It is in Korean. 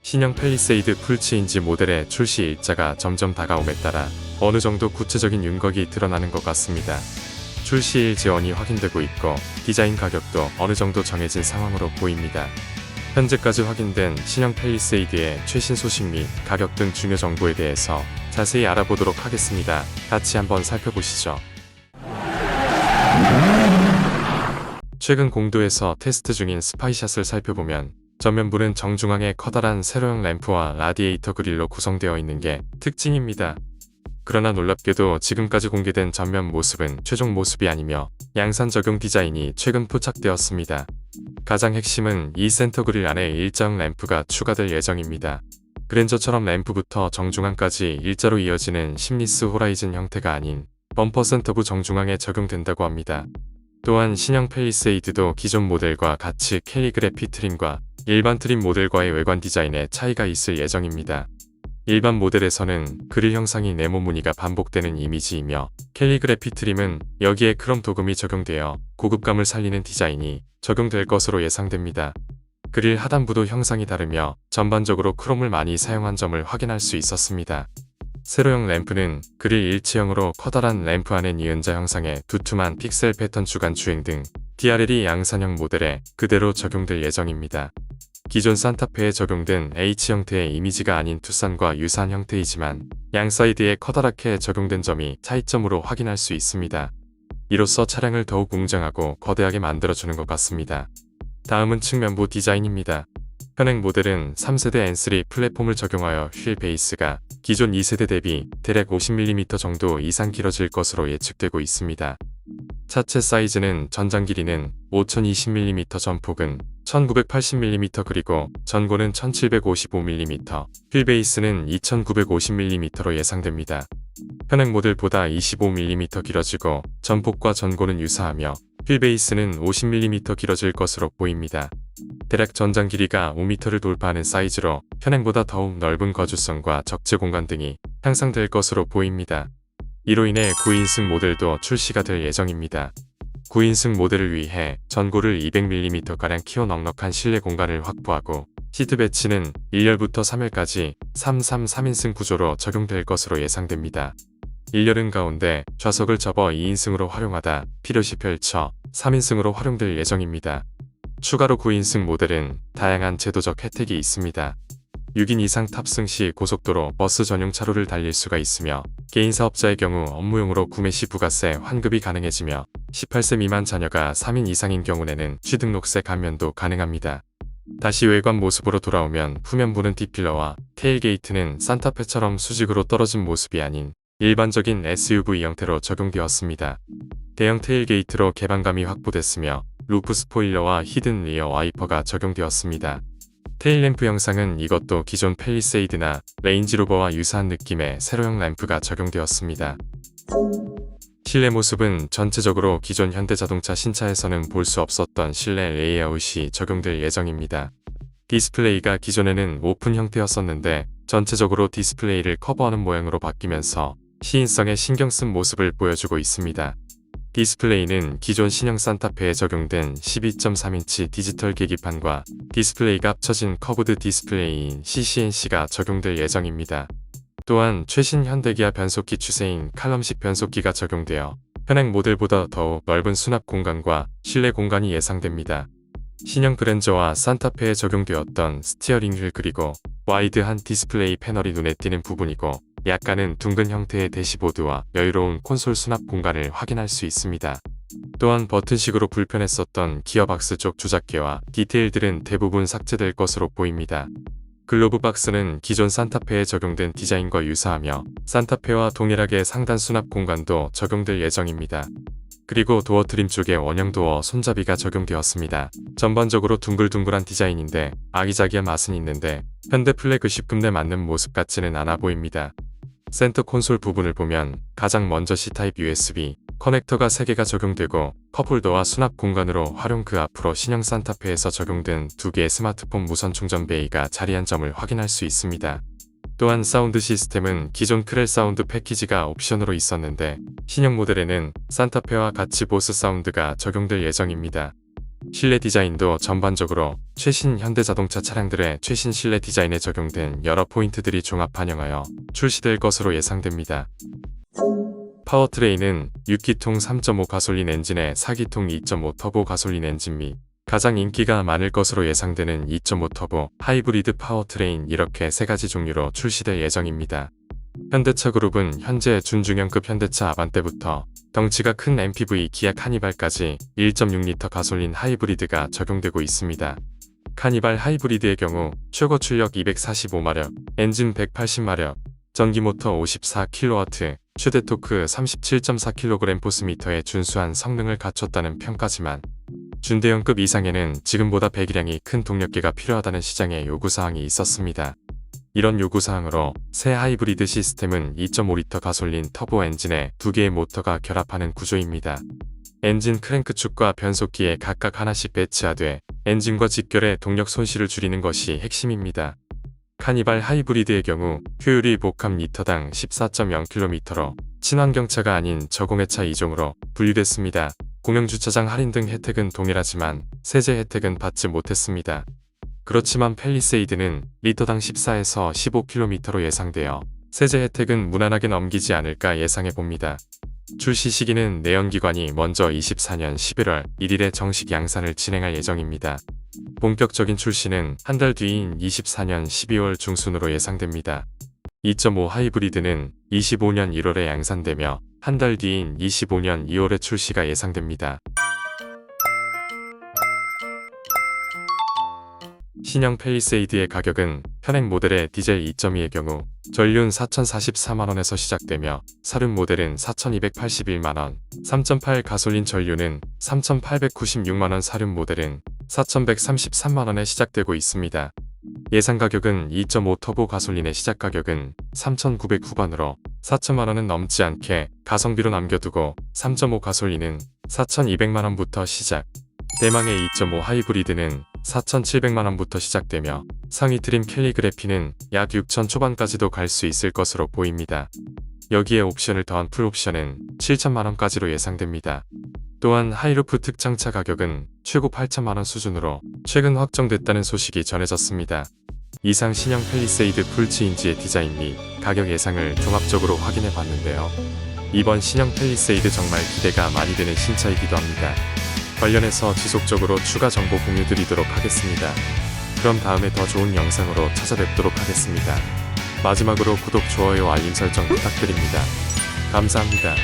신형 팰리세이드 풀체인지 모델의 출시 일자가 점점 다가옴에 따라 어느 정도 구체적인 윤곽이 드러나는 것 같습니다. 출시일 재원이 확인되고 있고 디자인 가격도 어느 정도 정해진 상황으로 보입니다. 현재까지 확인된 신형 팰리세이드의 최신 소식 및 가격 등 중요 정보에 대해서 자세히 알아보도록 하겠습니다. 같이 한번 살펴보시죠. 최근 공도에서 테스트 중인 스파이샷을 살펴보면 전면부는 정중앙에 커다란 세로형 램프와 라디에이터 그릴로 구성되어 있는 게 특징입니다. 그러나 놀랍게도 지금까지 공개된 전면 모습은 최종 모습이 아니며 양산 적용 디자인이 최근 포착되었습니다. 가장 핵심은 이 센터 그릴 안에 일자형 램프가 추가될 예정입니다. 그랜저처럼 램프부터 정중앙까지 일자로 이어지는 심리스 호라이즌 형태가 아닌 범퍼 센터부 정중앙에 적용된다고 합니다. 또한 신형 팰리세이드도 기존 모델과 같이 캘리그래피 트림과 일반 트림 모델과의 외관 디자인에 차이가 있을 예정입니다. 일반 모델에서는 그릴 형상이 네모 무늬가 반복되는 이미지이며 캘리그래피 트림은 여기에 크롬 도금이 적용되어 고급감을 살리는 디자인이 적용될 것으로 예상됩니다. 그릴 하단부도 형상이 다르며 전반적으로 크롬을 많이 사용한 점을 확인할 수 있었습니다. 세로형 램프는 그릴 일체형으로 커다란 램프 안에 니은자 형상의 두툼한 픽셀 패턴 주간 주행 등 DRL이 양산형 모델에 그대로 적용될 예정입니다. 기존 산타페에 적용된 H 형태의 이미지가 아닌 투싼과 유사한 형태이지만 양 사이드에 커다랗게 적용된 점이 차이점으로 확인할 수 있습니다. 이로써 차량을 더욱 웅장하고 거대하게 만들어주는 것 같습니다. 다음은 측면부 디자인입니다. 현행 모델은 3세대 N3 플랫폼을 적용하여 휠 베이스가 기존 2세대 대비 대략 50mm 정도 이상 길어질 것으로 예측되고 있습니다. 차체 사이즈는 전장 길이는 5020mm, 전폭은 1980mm 그리고 전고는 1755mm, 휠 베이스는 2950mm로 예상됩니다. 현행 모델보다 25mm 길어지고 전폭과 전고는 유사하며 휠 베이스는 50mm 길어질 것으로 보입니다. 대략 전장 길이가 5m를 돌파하는 사이즈로 현행보다 더욱 넓은 거주성과 적재 공간 등이 향상될 것으로 보입니다. 이로 인해 9인승 모델도 출시가 될 예정입니다. 9인승 모델을 위해 전고를 200mm가량 키워 넉넉한 실내 공간을 확보하고 시트 배치는 1열부터 3열까지 3-3-3인승 구조로 적용될 것으로 예상됩니다. 1열은 가운데 좌석을 접어 2인승으로 활용하다 필요시 펼쳐 3인승으로 활용될 예정입니다. 추가로 9인승 모델은 다양한 제도적 혜택이 있습니다. 6인 이상 탑승 시 고속도로 버스 전용 차로를 달릴 수가 있으며 개인 사업자의 경우 업무용으로 구매 시 부가세 환급이 가능해지며 18세 미만 자녀가 3인 이상인 경우에는 취등록세 감면도 가능합니다. 다시 외관 모습으로 돌아오면 후면부는 D필러와 테일게이트는 산타페처럼 수직으로 떨어진 모습이 아닌 일반적인 SUV 형태로 적용되었습니다. 대형 테일게이트로 개방감이 확보됐으며 루프 스포일러와 히든 리어 와이퍼가 적용되었습니다. 테일램프 형상은 이것도 기존 팰리세이드나 레인지로버와 유사한 느낌의 세로형 램프가 적용되었습니다. 실내 모습은 전체적으로 기존 현대자동차 신차에서는 볼 수 없었던 실내 레이아웃이 적용될 예정입니다. 디스플레이가 기존에는 오픈 형태였었는데 전체적으로 디스플레이를 커버하는 모양으로 바뀌면서 시인성에 신경 쓴 모습을 보여주고 있습니다. 디스플레이는 기존 신형 산타페에 적용된 12.3인치 디지털 계기판과 디스플레이가 합쳐진 커브드 디스플레이인 CCNC가 적용될 예정입니다. 또한 최신 현대기아 변속기 추세인 칼럼식 변속기가 적용되어 현행 모델보다 더욱 넓은 수납 공간과 실내 공간이 예상됩니다. 신형 그랜저와 산타페에 적용되었던 스티어링 휠 그리고 와이드한 디스플레이 패널이 눈에 띄는 부분이고 약간은 둥근 형태의 대시보드와 여유로운 콘솔 수납 공간을 확인할 수 있습니다. 또한 버튼식으로 불편했었던 기어박스 쪽 조작계와 디테일들은 대부분 삭제될 것으로 보입니다. 글로브 박스는 기존 산타페에 적용된 디자인과 유사하며 산타페와 동일하게 상단 수납 공간도 적용될 예정입니다. 그리고 도어 트림 쪽에 원형 도어 손잡이가 적용되었습니다. 전반적으로 둥글둥글한 디자인인데 아기자기한 맛은 있는데 현대 플래그십급에 맞는 모습 같지는 않아 보입니다. 센터 콘솔 부분을 보면 가장 먼저 C타입 USB 커넥터가 3개가 적용되고 컵홀더와 수납 공간으로 활용 그 앞으로 신형 산타페에서 적용된 2개의 스마트폰 무선 충전 베이가 자리한 점을 확인할 수 있습니다. 또한 사운드 시스템은 기존 크렐 사운드 패키지가 옵션으로 있었는데 신형 모델에는 산타페와 같이 보스 사운드가 적용될 예정입니다. 실내 디자인도 전반적으로 최신 현대자동차 차량들의 최신 실내 디자인에 적용된 여러 포인트들이 종합 반영하여 출시될 것으로 예상됩니다. 파워트레인은 6기통 3.5 가솔린 엔진에 4기통 2.5 터보 가솔린 엔진 및 가장 인기가 많을 것으로 예상되는 2.5 터보 하이브리드 파워트레인 이렇게 세 가지 종류로 출시될 예정입니다. 현대차 그룹은 현재 준중형급 현대차 아반떼부터 덩치가 큰 MPV 기아 카니발까지 1.6리터 가솔린 하이브리드가 적용되고 있습니다. 카니발 하이브리드의 경우 최고 출력 245마력, 엔진 180마력, 전기모터 54kW, 최대 토크 37.4kgm/m의 준수한 성능을 갖췄다는 평가지만 준대형급 이상에는 지금보다 배기량이 큰 동력계가 필요하다는 시장의 요구사항이 있었습니다. 이런 요구사항으로 새 하이브리드 시스템은 2.5리터 가솔린 터보 엔진에 두 개의 모터가 결합하는 구조입니다. 엔진 크랭크축과 변속기에 각각 하나씩 배치하되 엔진과 직결해 동력 손실을 줄이는 것이 핵심입니다. 카니발 하이브리드의 경우 효율이 복합 리터당 14.0km로 친환경차가 아닌 저공해차 2종으로 분류됐습니다. 공영주차장 할인 등 혜택은 동일하지만 세제 혜택은 받지 못했습니다. 그렇지만 팰리세이드는 리터당 14에서 15km로 예상되어 세제 혜택은 무난하게 넘기지 않을까 예상해봅니다. 출시 시기는 내연기관이 먼저 24년 11월 1일에 정식 양산을 진행할 예정입니다. 본격적인 출시는 한 달 뒤인 24년 12월 중순으로 예상됩니다. 2.5 하이브리드는 25년 1월에 양산되며 한 달 뒤인 25년 2월에 출시가 예상됩니다. 신형 팰리세이드의 가격은 현행 모델의 디젤 2.2의 경우 전륜 4,044만원에서 시작되며 사륜 모델은 4,281만원, 3.8 가솔린 전륜은 3,896만원, 사륜 모델은 4,133만원에 시작되고 있습니다. 예상 가격은 2.5 터보 가솔린의 시작 가격은 3,900 후반으로 4천만원은 넘지 않게 가성비로 남겨두고 3.5 가솔린은 4,200만원부터 시작, 대망의 2.5 하이브리드는 4,700만원부터 시작되며 상위 트림 캘리그래피는 약 6천 초반까지도 갈 수 있을 것으로 보입니다. 여기에 옵션을 더한 풀옵션은 7천만원까지로 예상됩니다. 또한 하이루프 특장차 가격은 최고 8천만원 수준으로 최근 확정됐다는 소식이 전해졌습니다. 이상 신형 팰리세이드 풀체인지의 디자인 및 가격 예상을 종합적으로 확인해 봤는데요. 이번 신형 팰리세이드 정말 기대가 많이 되는 신차이기도 합니다. 관련해서 지속적으로 추가 정보 공유드리도록 하겠습니다. 그럼 다음에 더 좋은 영상으로 찾아뵙도록 하겠습니다. 마지막으로 구독, 좋아요, 알림 설정 부탁드립니다. 감사합니다.